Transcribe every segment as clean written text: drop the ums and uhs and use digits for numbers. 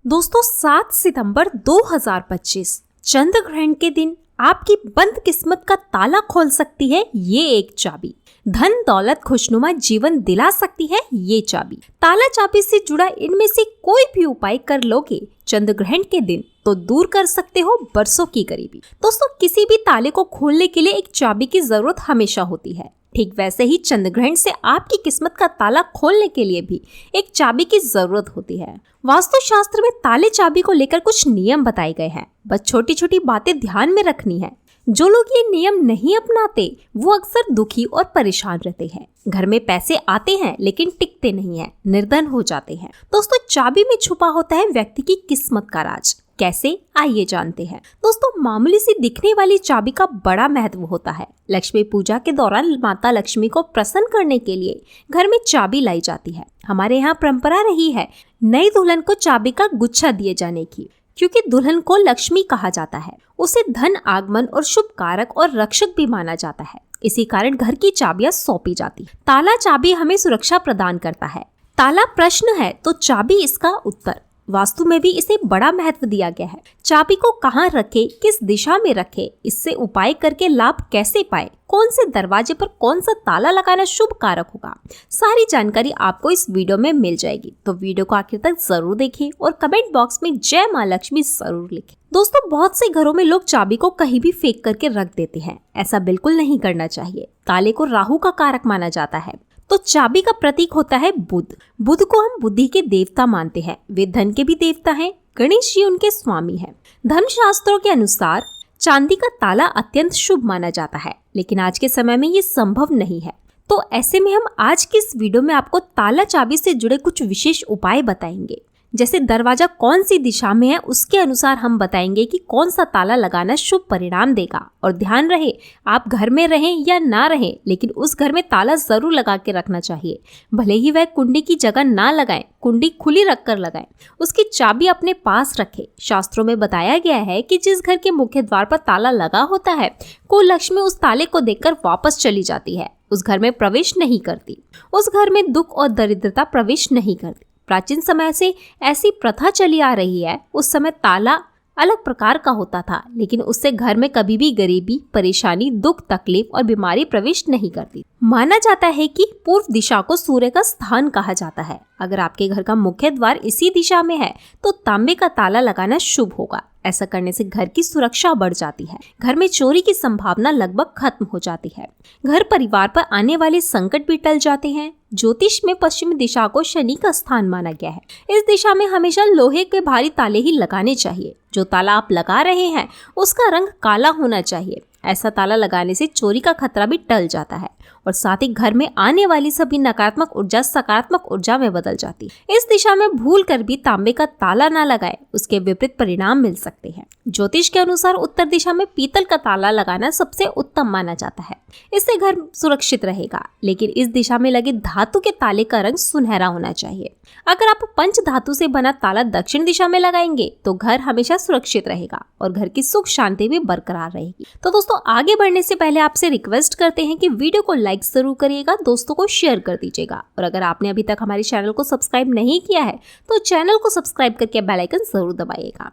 दोस्तों 7 सितंबर 2025 चंद्र ग्रहण के दिन आपकी बंद किस्मत का ताला खोल सकती है ये एक चाबी। धन दौलत खुशनुमा जीवन दिला सकती है ये चाबी। ताला चाबी से जुड़ा इनमें से कोई भी उपाय कर लोगे चंद्र ग्रहण के दिन तो दूर कर सकते हो बरसों की गरीबी। दोस्तों किसी भी ताले को खोलने के लिए एक चाबी की जरूरत हमेशा होती है। ठीक वैसे ही चंद्र ग्रहण से आपकी किस्मत का ताला खोलने के लिए भी एक चाबी की जरूरत होती है। वास्तुशास्त्र में ताले चाबी को लेकर कुछ नियम बताए गए हैं, बस छोटी छोटी बातें ध्यान में रखनी है। जो लोग ये नियम नहीं अपनाते वो अक्सर दुखी और परेशान रहते हैं। घर में पैसे आते हैं लेकिन टिकते नहीं हैं, निर्धन हो जाते हैं। दोस्तों चाबी में छुपा होता है व्यक्ति की किस्मत का राज। कैसे, आइए जानते हैं। दोस्तों मामूली सी दिखने वाली चाबी का बड़ा महत्व होता है। लक्ष्मी पूजा के दौरान माता लक्ष्मी को प्रसन्न करने के लिए घर में चाबी लाई जाती है। हमारे यहाँ परंपरा रही है नई दुल्हन को चाबी का गुच्छा दिए जाने की, क्योंकि दुल्हन को लक्ष्मी कहा जाता है। उसे धन आगमन और शुभ कारक और रक्षक भी माना जाता है। इसी कारण घर की चाबियां सौंपी जाती। ताला चाबी हमें सुरक्षा प्रदान करता है। ताला प्रश्न है तो चाबी इसका उत्तर। वास्तु में भी इसे बड़ा महत्व दिया गया है। चाबी को कहाँ रखे, किस दिशा में रखे, इससे उपाय करके लाभ कैसे पाए, कौन से दरवाजे पर कौन सा ताला लगाना शुभ कारक होगा, सारी जानकारी आपको इस वीडियो में मिल जाएगी। तो वीडियो को आखिर तक जरूर देखें और कमेंट बॉक्स में जय माँ लक्ष्मी जरूर लिखें। दोस्तों बहुत से घरों में लोग चाबी को कहीं भी फेंक करके रख देते हैं। ऐसा बिल्कुल नहीं करना चाहिए। ताले को राहु का कारक माना जाता है। तो चाबी का प्रतीक होता है बुध। बुध को हम बुद्धि के देवता मानते हैं। वे धन के भी देवता हैं। गणेश जी उनके स्वामी हैं। धर्मशास्त्रों के अनुसार चांदी का ताला अत्यंत शुभ माना जाता है, लेकिन आज के समय में ये संभव नहीं है। तो ऐसे में हम आज की इस वीडियो में आपको ताला चाबी से जुड़े कुछ विशेष उपाय बताएंगे। जैसे दरवाजा कौन सी दिशा में है उसके अनुसार हम बताएंगे कि कौन सा ताला लगाना शुभ परिणाम देगा। और ध्यान रहे आप घर में रहें या ना रहें, लेकिन उस घर में ताला जरूर लगा के रखना चाहिए। भले ही वह कुंडी की जगह ना लगाएं, कुंडी खुली रखकर लगाएं। उसकी चाबी अपने पास रखें। शास्त्रों में बताया गया है कि जिस घर के मुख्य द्वार पर ताला लगा होता है कुल लक्ष्मी उस ताले को देखकर वापस चली जाती है, उस घर में प्रवेश नहीं करती। उस घर में दुख और दरिद्रता प्रवेश नहीं करती। प्राचीन समय से ऐसी प्रथा चली आ रही है। उस समय ताला अलग प्रकार का होता था, लेकिन उससे घर में कभी भी गरीबी, परेशानी, दुख, तकलीफ और बीमारी प्रवेश नहीं करती। माना जाता है कि पूर्व दिशा को सूर्य का स्थान कहा जाता है। अगर आपके घर का मुख्य द्वार इसी दिशा में है तो तांबे का ताला लगाना शुभ होगा। ऐसा करने से घर की सुरक्षा बढ़ जाती है। घर में चोरी की संभावना लगभग खत्म हो जाती है। घर परिवार पर आने वाले संकट भी टल जाते हैं। ज्योतिष में पश्चिमी दिशा को शनि का स्थान माना गया है। इस दिशा में हमेशा लोहे के भारी ताले ही लगाने चाहिए। जो ताला आप लगा रहे हैं उसका रंग काला होना चाहिए। ऐसा ताला लगाने से चोरी का खतरा भी टल जाता है और साथ ही घर में आने वाली सभी नकारात्मक ऊर्जा सकारात्मक ऊर्जा में बदल जाती है। इस दिशा में भूल कर भी तांबे का ताला ना लगाए, उसके विपरीत परिणाम मिल सकते हैं। ज्योतिष के अनुसार उत्तर दिशा में पीतल का ताला लगाना सबसे उत्तम माना जाता है। इससे घर सुरक्षित रहेगा। लेकिन इस दिशा में लगे धातु के ताले का रंग सुनहरा होना चाहिए। अगर आप पंच धातु से बना ताला दक्षिण दिशा में लगाएंगे तो घर हमेशा सुरक्षित रहेगा और घर की सुख शांति भी बरकरार रहेगी। तो दोस्तों आगे बढ़ने से पहले आपसे रिक्वेस्ट करते हैं कि वीडियो को लाइक जरूर करिएगा, दोस्तों को शेयर कर दीजिएगा। और अगर आपने अभी तक हमारे चैनल को सब्सक्राइब नहीं किया है तो चैनल को सब्सक्राइब करके बेल आइकन जरूर दबाइएगा।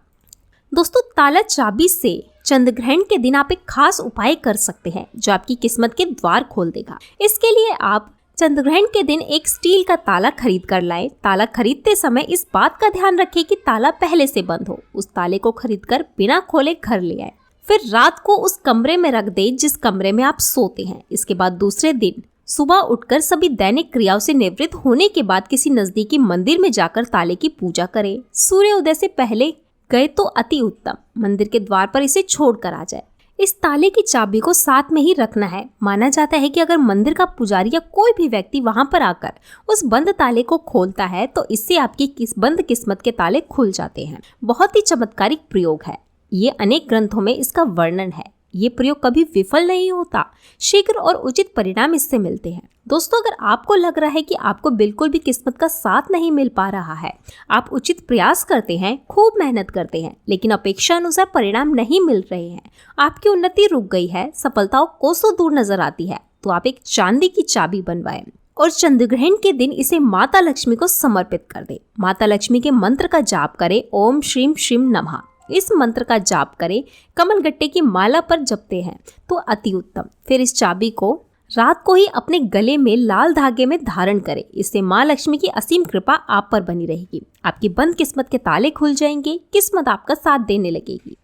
दोस्तों ताला चाबी से चंद्र ग्रहण के दिन आप एक खास उपाय कर सकते हैं जो आपकी किस्मत के द्वार खोल देगा। इसके लिए आप चंद्र ग्रहण के दिन एक स्टील का ताला खरीद कर लाएं। ताला खरीदते समय इस बात का ध्यान रखें कि ताला पहले से बंद हो। उस ताले को खरीदकर बिना खोले घर ले आए। फिर रात को उस कमरे में रख दें जिस कमरे में आप सोते हैं। इसके बाद दूसरे दिन सुबह उठकर सभी दैनिक क्रियाओं से निवृत्त होने के बाद किसी नजदीकी मंदिर में जाकर ताले की पूजा करें। सूर्य उदय से पहले गए तो अति उत्तम। मंदिर के द्वार पर इसे छोड़ कर आ जाए। इस ताले की चाबी को साथ में ही रखना है। माना जाता है कि अगर मंदिर का पुजारी या कोई भी व्यक्ति वहां पर आकर उस बंद ताले को खोलता है तो इससे आपकी बंद किस्मत के ताले खुल जाते हैं। बहुत ही चमत्कारिक प्रयोग है ये। अनेक ग्रंथों में इसका वर्णन है। ये प्रयोग कभी विफल नहीं होता। शीघ्र और उचित परिणाम इससे मिलते हैं। दोस्तों अगर आपको लग रहा है कि आपको बिल्कुल भी किस्मत का साथ नहीं मिल पा रहा है, आप उचित प्रयास करते हैं, खूब मेहनत करते हैं, लेकिन अपेक्षा अनुसार परिणाम नहीं मिल रहे हैं, आपकी उन्नति रुक गई है, सफलताओं कोसों दूर नजर आती है, तो आप एक चांदी की चाबी बनवाएं और चंद्र ग्रहण के दिन इसे माता लक्ष्मी को समर्पित कर दे। माता लक्ष्मी के मंत्र का जाप करें, ओम श्रीम श्रीम नमः। इस मंत्र का जाप करें, कमलगट्टे की माला पर जपते हैं तो अति उत्तम। फिर इस चाबी को रात को ही अपने गले में लाल धागे में धारण करें। इससे माँ लक्ष्मी की असीम कृपा आप पर बनी रहेगी। आपकी बंद किस्मत के ताले खुल जाएंगे, किस्मत आपका साथ देने लगेगी,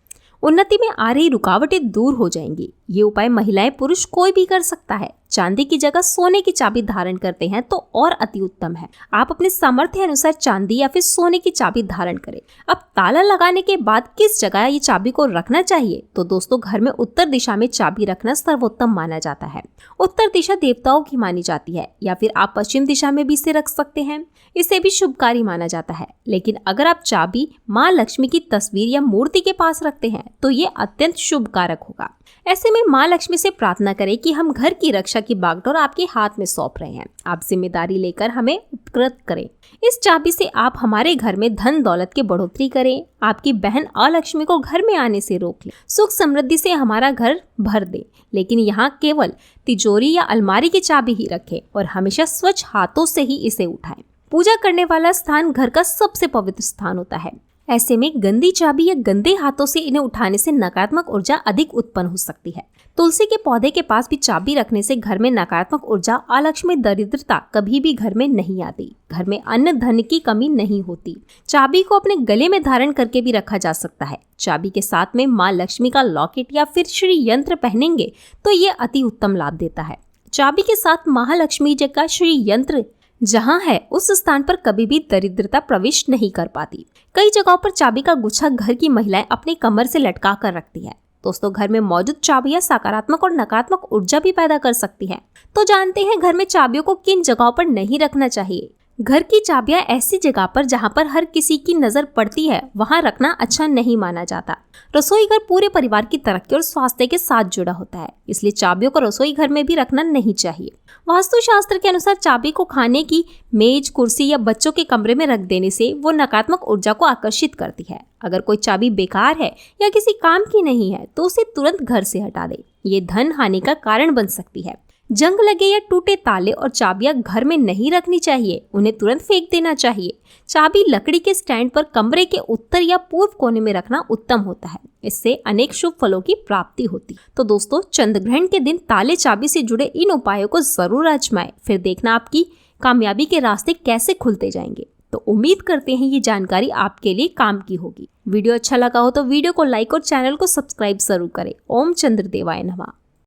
उन्नति में आ रही रुकावटें दूर हो जाएंगी। ये उपाय महिलाएं पुरुष कोई भी कर सकता है। चांदी की जगह सोने की चाबी धारण करते हैं तो और अति उत्तम है। आप अपने सामर्थ्य अनुसार चांदी या फिर सोने की चाबी धारण करें। अब ताला लगाने के बाद किस जगह ये चाबी को रखना चाहिए? तो दोस्तों, घर में उत्तर दिशा में चाबी रखना सर्वोत्तम माना जाता है। उत्तर दिशा देवताओं की मानी जाती है, या फिर आप पश्चिम दिशा में भी इसे रख सकते हैं। इसे भी शुभकारी माना जाता है। लेकिन अगर आप चाबी माँ लक्ष्मी की तस्वीर या मूर्ति के पास रखते हैं तो ये अत्यंत शुभ कारक होगा। ऐसे में माँ लक्ष्मी से प्रार्थना करें कि हम घर की रक्षा की बागडोर आपके हाथ में सौंप रहे हैं। आप जिम्मेदारी लेकर हमें उपकृत करें। इस चाबी से आप हमारे घर में धन दौलत की बढ़ोतरी करें। आपकी बहन अलक्ष्मी को घर में आने से रोक ले, सुख समृद्धि से हमारा घर भर दे। लेकिन यहाँ केवल तिजोरी या अलमारी की चाबी ही रखें और हमेशा स्वच्छ हाथों से ही इसे उठाएं। पूजा करने वाला स्थान घर का सबसे पवित्र स्थान होता है। ऐसे में गंदी चाबी या गंदे हाथों से इन्हें उठाने से नकारात्मक ऊर्जा अधिक उत्पन्न हो सकती है। तुलसी के पौधे के पास भी चाबी रखने से घर में नकारात्मक ऊर्जा, अलक्ष्मी, दरिद्रता कभी भी घर में नहीं आती। घर में अन्न धन की कमी नहीं होती। चाबी को अपने गले में धारण करके भी रखा जा सकता है। चाबी के साथ में माँ लक्ष्मी का लॉकेट या फिर श्री यंत्र पहनेंगे तो ये अति उत्तम लाभ देता है। चाबी के साथ महालक्ष्मी जी का श्री यंत्र जहाँ है उस स्थान पर कभी भी दरिद्रता प्रवेश नहीं कर पाती। कई जगहों पर चाबी का गुच्छा घर की महिलाएं अपने कमर से लटका कर रखती है। दोस्तों, घर में मौजूद चाबियां सकारात्मक और नकारात्मक ऊर्जा भी पैदा कर सकती है। तो जानते हैं घर में चाबियों को किन जगहों पर नहीं रखना चाहिए। घर की चाबियां ऐसी जगह पर जहां पर हर किसी की नजर पड़ती है वहां रखना अच्छा नहीं माना जाता। रसोई घर पूरे परिवार की तरक्की और स्वास्थ्य के साथ जुड़ा होता है, इसलिए चाबियों को रसोई घर में भी रखना नहीं चाहिए। वास्तुशास्त्र के अनुसार चाबी को खाने की मेज, कुर्सी या बच्चों के कमरे में रख देने से वो नकारात्मक ऊर्जा को आकर्षित करती है। अगर कोई चाबी बेकार है या किसी काम की नहीं है तो उसे तुरंत घर से हटा दे। ये धन हानि का कारण बन सकती है। जंग लगे या टूटे ताले और चाबियां घर में नहीं रखनी चाहिए, उन्हें तुरंत फेंक देना चाहिए। चाबी लकड़ी के स्टैंड पर कमरे के उत्तर या पूर्व कोने में रखना उत्तम होता है। इससे अनेक शुभ फलों की प्राप्ति होती। तो दोस्तों, चंद्र ग्रहण के दिन ताले चाबी से जुड़े इन उपायों को जरूर आजमाएं, फिर देखना आपकी कामयाबी के रास्ते कैसे खुलते जाएंगे। तो उम्मीद करते हैं ये जानकारी आपके लिए काम की होगी। वीडियो अच्छा लगा हो तो वीडियो को लाइक और चैनल को सब्सक्राइब जरूर करें। ओम चंद्र देवाय नमः।